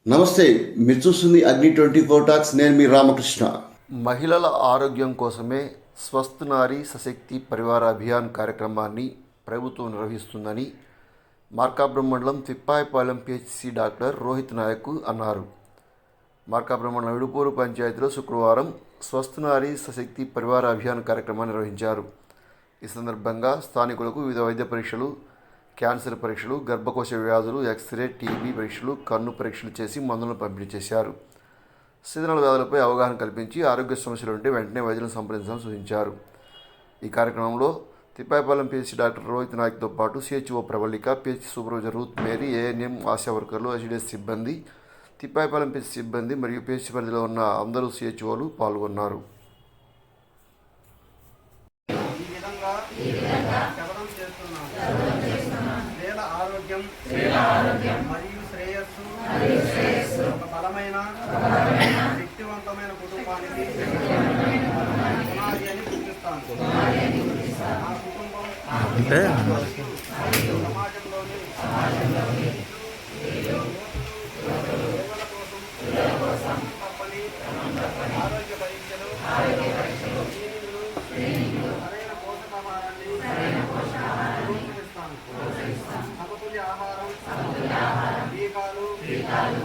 నమస్తే, మీరు చూస్తుంది అగ్ని 24 టాక్స్. నేను మీ రామకృష్ణ. మహిళల ఆరోగ్యం కోసమే స్వస్థ్ నారీ సశక్తి పరివార అభియాన్ కార్యక్రమాన్ని ప్రభుత్వం నిర్వహిస్తుందని మార్కాపురం మండలం తిప్పాయిపాలెం పిహెచ్సి డాక్టర్ రోహిత్ నాయక్ అన్నారు. మార్కాపురం మండలం విడుపూరు పంచాయతీలో శుక్రవారం స్వస్థ్ నారీ సశక్తి పరివార అభియాన్ కార్యక్రమాన్ని నిర్వహించారు. ఈ సందర్భంగా స్థానికులకు వివిధ వైద్య పరీక్షలు, క్యాన్సర్ పరీక్షలు, గర్భకోశ వ్యాధులు, ఎక్స్రే, టీబీ పరీక్షలు, కన్ను పరీక్షలు చేసి మందులను పంపిణీ చేశారు. సీజనల్ వ్యాధులపై అవగాహన కల్పించి ఆరోగ్య సమస్యలు ఉంటే వెంటనే వైద్యులను సంప్రదించాలని సూచించారు. ఈ కార్యక్రమంలో తిప్పాయిపాలెం పిహెచ్సి డాక్టర్ రోహిత్ నాయక్తో పాటు CHO Pravalika, PHC supervisor Ruth Mary, ANM, ASHA వర్కర్లు, ఐసిడిఎస్ సిబ్బంది, తిప్పాయిపాలెం పిహెచ్సి సిబ్బంది మరియు పిహెచ్సి పరిధిలో ఉన్న అందరూ సిహెచ్ఓలు పాల్గొన్నారు. ఆరోగ్యం మరియు శ్రేయస్సు ఒక బలమైన శక్తివంతమైన కుటుంబానికి పునాది అని గుర్తిస్తాను. ఆ కుటుంబం సమాజంలోని పిల్లల కోసం తప్పని ఆరోగ్య పరీక్షలు, సరైన పోషకాహారాన్ని ప్రోత్సహిస్తాను. సమతుల్య ఆహారం, టీకాలు,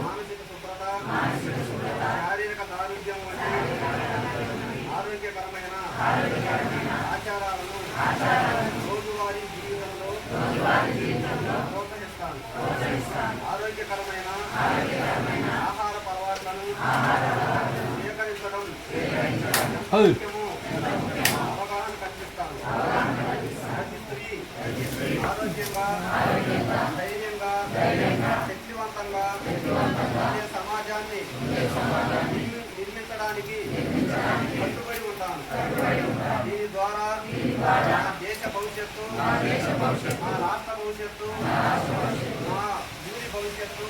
మానసిక శుభ్రత, శారీరక దారుఢ్యం వంటి ఆరోగ్యకరమైన ఆచారాలను రోజువారీ జీవితంలో ప్రోత్సహిస్తాను. ఆరోగ్యకరమైన ఆహార అలవాట్లను స్వీకరించడం ముఖ్యమో అవగాహన కల్పిస్తాను. ప్రతి స్త్రీ ఆరోగ్యంగా, ధైర్యంగా, శక్తివంతంగా ఉండే సమాజాన్ని నిర్మించడానికి కట్టుబడి ఉంటాను. దీని ద్వారా నా దేశ భవిష్యత్తు, మా రాష్ట్ర భవిష్యత్తు, మా ఊరి భవిష్యత్తు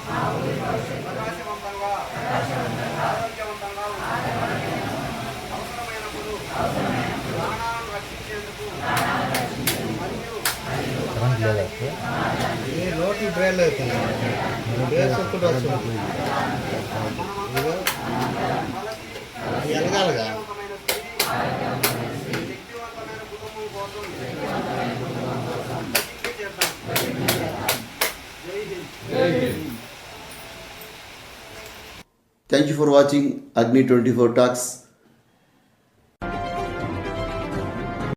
ప్రకాశవంతంగా, ఆరోగ్యవంతంగా ఉంటుంది. అవసరమైనప్పుడు ప్రాణాలను రక్షించేందుకు మరియు లోటు డ్రైల్ అవుతుంది. ఒక్కటి వస్తుంది ఎలగాలిగా. శక్తివంతమైన కుటుంబం కోసం చేద్దాం. జై Hind. Thank you for watching అగ్ని 24 టాక్స్.